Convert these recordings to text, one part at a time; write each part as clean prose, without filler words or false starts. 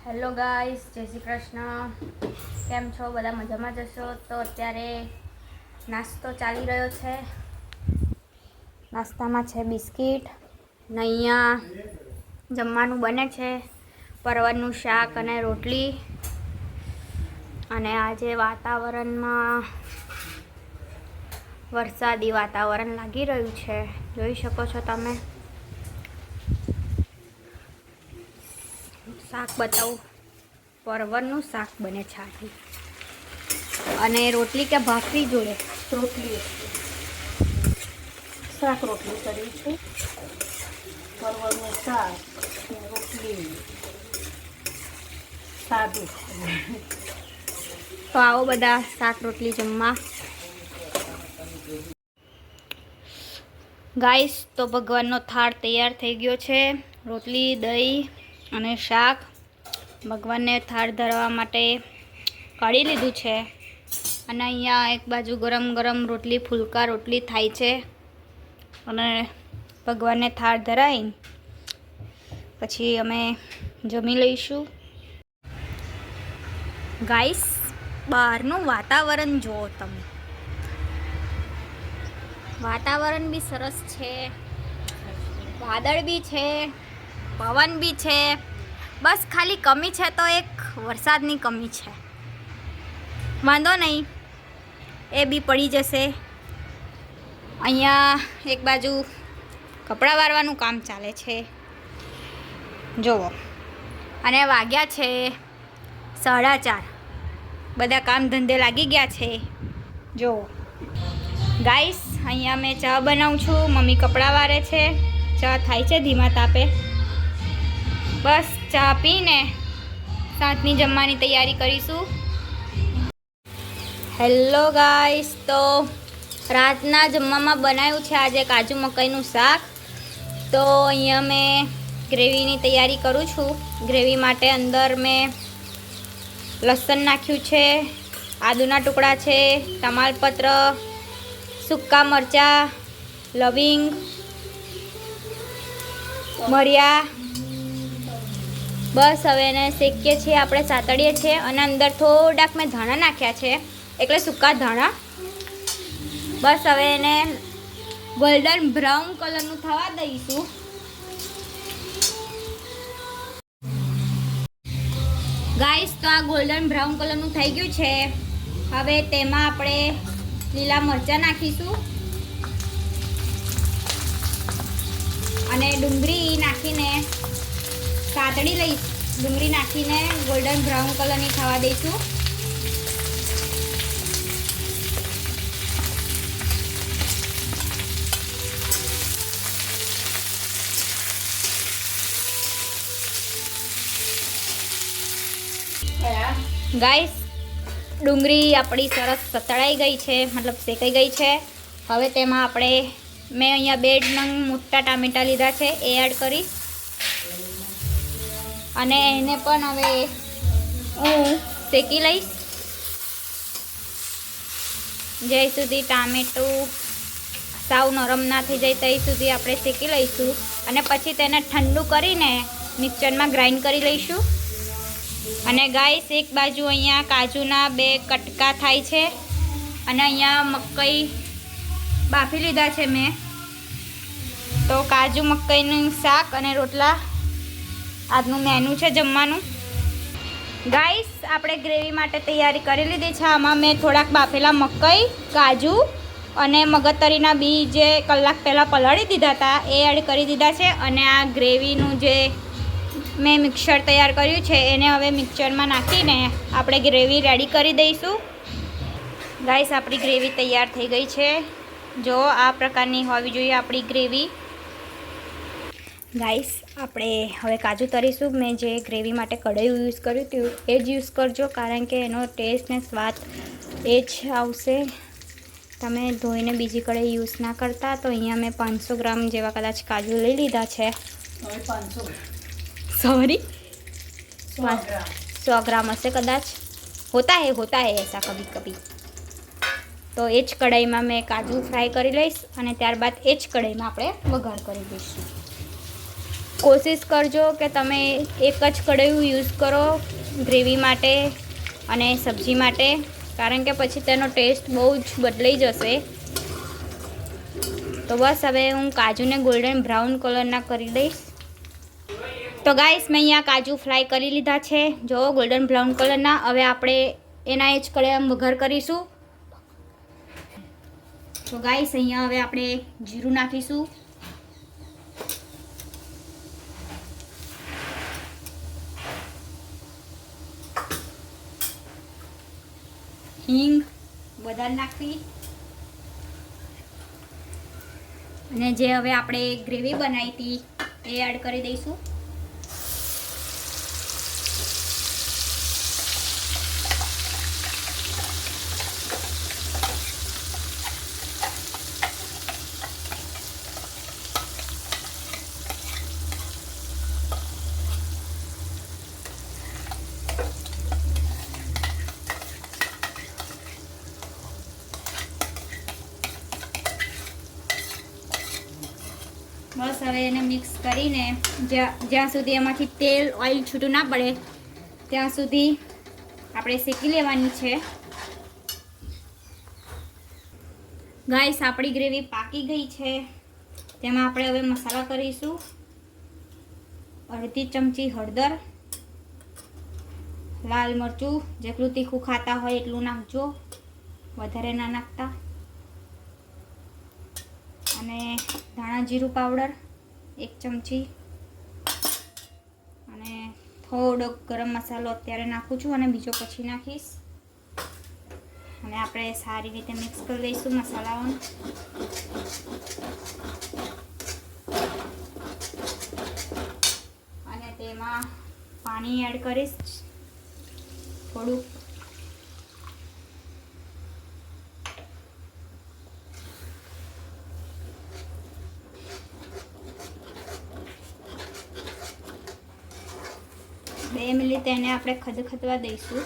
Hello guys, જય શ્રી કૃષ્ણ. કેમ છો? બધા મજામાં જશો? તો અત્યારે નાસ્તો ચાલી રહ્યો છે. નાસ્તામાં છે બિસ્કિટ ને અહીંયા જમવાનું બને છે પરવળનું શાક અને રોટલી. અને આજે વાતાવરણમાં વરસાદી વાતાવરણ લાગી રહ્યું છે, જોઈ શકો છો તમે. શાક બતાવું, પરવળનું શાક બને છે આજે, અને રોટલી કે ભાખરી જોડે રોટલી શાક રોટલી કરી છે. પરવળનું શાક રોટલી સાદું. તો આવો બધા શાક રોટલી જમવા. ગાઈસ, તો ભગવાનનો થાળ તૈયાર થઈ ગયો છે. રોટલી, દહીં અને શાક ભગવાનને થાળ ધરવા માટે કાઢી લીધું છે. અને અહીંયા એક બાજુ ગરમ ગરમ રોટલી, ફુલકા રોટલી થાય છે. અને ભગવાનને થાળ ધરાવી પછી અમે જમી લઈશું. ગાઈસ, બહારનું વાતાવરણ જુઓ તમે. વાતાવરણ બી સરસ છે, વાદળ બી છે, પવન બી છે. બસ ખાલી કમી છે તો એક વરસાદની કમી છે. વાંધો નહીં, એ બી પડી જશે. અહીંયા એક બાજુ કપડાં વાળવાનું કામ ચાલે છે, જુઓ. અને વાગ્યા છે 4:30. બધા કામ ધંધે લાગી ગયા છે, જુઓ. ગાઈસ, અહીંયા મેં ચા બનાવું છું, મમ્મી કપડાં વારે છે. ચા થાય છે ધીમા તાપે. બસ ચા પીને સાંજની જમવાની તૈયારી કરીશું. હેલો ગાઈસ, તો રાતના જમવામાં બનાવ્યું છે આજે કાજુ મકાઈનું શાક. તો અહીંયા મેં ગ્રેવીની તૈયારી કરું છું. ગ્રેવી માટે અંદર મેં લસણ નાખ્યું છે, આદુના ટુકડા છે, તમાલપત્ર, સૂકા મરચાં, લવિંગ, મરિયા. બસ હવે એને શેકીએ છીએ, આપણે સાતળીએ છીએ. અને અંદર થોડાક મેં ધાણા નાખ્યા છે, એટલે સૂકા ધાણા. બસ હવે એને ગોલ્ડન બ્રાઉન કલરનું થવા દઈશું. ગાઈસ, તો આ ગોલ્ડન બ્રાઉન કલરનું થઈ ગયું છે. હવે તેમાં આપણે લીલા મરચાં નાખીશું અને ડુંગળી નાખીને સાતળી લઈશ. ડુંગળી નાખીને ગોલ્ડન બ્રાઉન કલરની થવા દઈશું. ગાઈસ, ડુંગળી આપણી સરસ સતળાઈ ગઈ છે, મતલબ શેકાઈ ગઈ છે. હવે તેમાં આપણે મેં અહીંયા 2 નંગ મોટા ટામેટાં લીધા છે, એ એડ કરી અને એને પણ હવે હું શેકી લઈશ. જ્યાં સુધી ટામેટું સાવ નરમ ના થઈ જાય ત્યાં સુધી આપણે શેકી લઈશું. અને પછી તેને ઠંડુ કરીને મિક્સરમાં ગ્રાઇન્ડ કરી લઈશું. અને ગાઈસ, એક બાજુ અહીંયા કાજુના 2 કટકા થાય છે. અને અહીંયા મકાઈ બાફી લીધા છે મેં. તો કાજુ મકાઈનું શાક અને રોટલા આજનું મેનુ છે જમવાનું. ગાઈસ, આપણે ગ્રેવી માટે તૈયારી કરી લીધી છે. આમાં મેં થોડાક બાફેલા મકાઈ, કાજુ અને મગજતરીના બી જે કલાક પહેલાં પલાળી દીધા હતા એ એડ કરી દીધા છે. અને આ ગ્રેવીનું જે મેં મિક્સર તૈયાર કર્યું છે એને હવે મિક્સરમાં નાખીને આપણે ગ્રેવી રેડી કરી દઈશું. ગાઈસ, આપણી ગ્રેવી તૈયાર થઈ ગઈ છે. જો આ પ્રકારની હોવી જોઈએ આપણી ગ્રેવી. ગાઈસ, આપણે હવે કાજુ તરીશું. મેં જે ગ્રેવી માટે કઢાઈ યુઝ કર્યું હતું એ જ યુઝ કરજો, કારણ કે એનો ટેસ્ટ ને સ્વાદ એ જ આવશે. તમે ધોઈને બીજી કઢાઈ યુઝ ના કરતા. તો અહીંયા મેં 500 ગ્રામ જેવા કદાચ કાજુ લઈ લીધા છે. सॉरी 100 ग्राम हसे कदाच. होता है ऐसा कभी कभी. तो એ જ કઢાઈમાં મેં કાજુ ફ્રાય કરી લઈશ અને ત્યારબાદ એ જ કઢાઈમાં આપણે વઘાર કરી દઈશું. કોશિશ કરજો કે તમે એક જ કઢાઈ યુઝ કરો ગ્રેવી માટે અને સબ્જી માટે, કારણ કે પછી તેનો ટેસ્ટ બહુ જ બદલાઈ જશે. તો બસ હવે હું કાજુને ગોલ્ડન બ્રાઉન કલરના કરી દઈશ. તો ગાઈસ મેં અહીંયા કાજુ ફ્રાય કરી લીધા છે, જો ગોલ્ડન બ્રાઉન કલરના. હવે આપણે એના જ કઢાઈમાં વઘાર કરીશું. તો ગાઈસ અહીંયા હવે આપણે જીરું નાખીશું, હિંગ વધારે નાખવી, અને જે હવે આપણે ગ્રેવી બનાવી હતી એ એડ કરી દઈશું. બસ હવે એને મિક્સ કરીને જ્યાં સુધી એમાંથી તેલ ઓઇલ છૂટું ના પડે ત્યાં સુધી આપણે શેકી લેવાની છે. ગાઈસ આપણી ગ્રેવી પાકી ગઈ છે. તેમાં આપણે હવે મસાલા કરીશું. અડધી ચમચી હળદર, લાલ મરચું જેટલું તીખું ખાતા હોય એટલું નાખજો, વધારે ના નાખતા. અને ધાણા જીરું પાવડર 1 ચમચી, અને થોડોક ગરમ મસાલો અત્યારે નાખું છું અને બીજો પછી નાખીશ. અને આપણે સારી રીતે મિક્સ કરી લઈશું મસાલાઓને. અને તેમાં પાણી એડ કરીશ થોડુંક. બે મિનિટ તેને આપણે ખદખદવા દઈશું.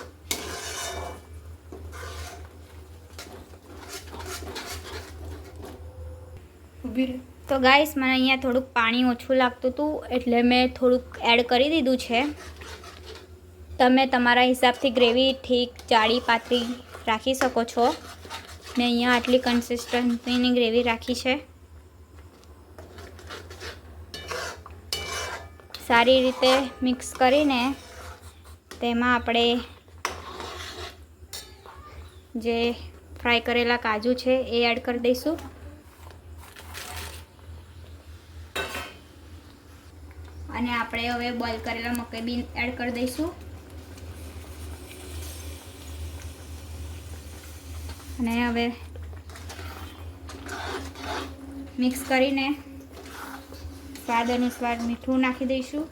તો ગાઈસ મને અહીંયા થોડુંક પાણી ઓછું લાગતું હતું એટલે મેં થોડુંક એડ કરી દીધું છે. તમે તમારા હિસાબથી ગ્રેવી ઠીક જાડી પાતળી રાખી શકો છો. મેં અહીંયા આટલી કન્સિસ્ટન્સીની ગ્રેવી રાખી છે. સારી રીતે મિક્સ કરીને તેમાં આપણે જે ફ્રાય કરેલા કાજુ છે એ એડ કરી દઈશું. અને આપણે હવે બોઇલ કરેલા મકાઈ બી એડ કરી દઈશું. અને હવે મિક્સ કરીને સ્વાદ અનુસાર મીઠું નાખી દઈશું.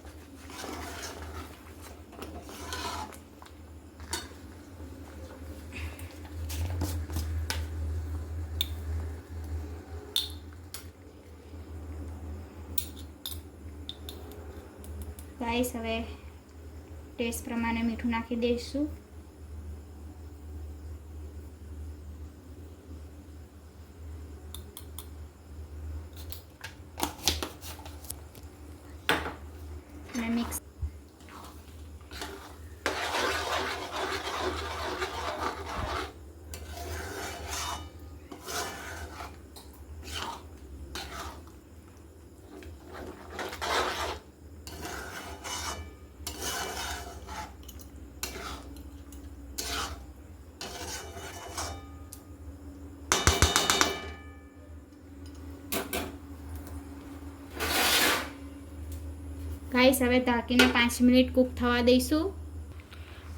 ગાઈસ હવે ટેસ્ટ પ્રમાણે મીઠું નાખી દઈશું. અને મિક્સ ગાઈસ હવે ઢાંકીને 5 મિનિટ કૂક થવા દઈશું.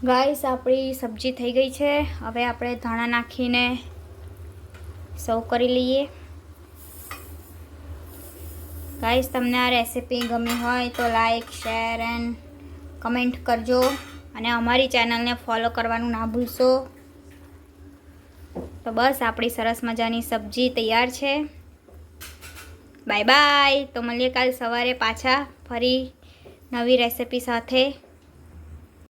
ગાઈસ આપણી સબ્જી થઈ ગઈ છે. હવે આપણે ધાણા નાખીને સર્વ કરી લઈએ. ગાઈસ તમને આ રેસિપી ગમી હોય તો લાઈક, શેર એન્ડ કમેન્ટ કરજો. અને અમારી ચેનલને ફોલો કરવાનું ના ભૂલશો. તો બસ આપણી સરસ મજાની સબ્જી તૈયાર છે. Bye bye. તો મળીએ કાલ સવારે પાછા ફરી નવી રેસિપી સાથે.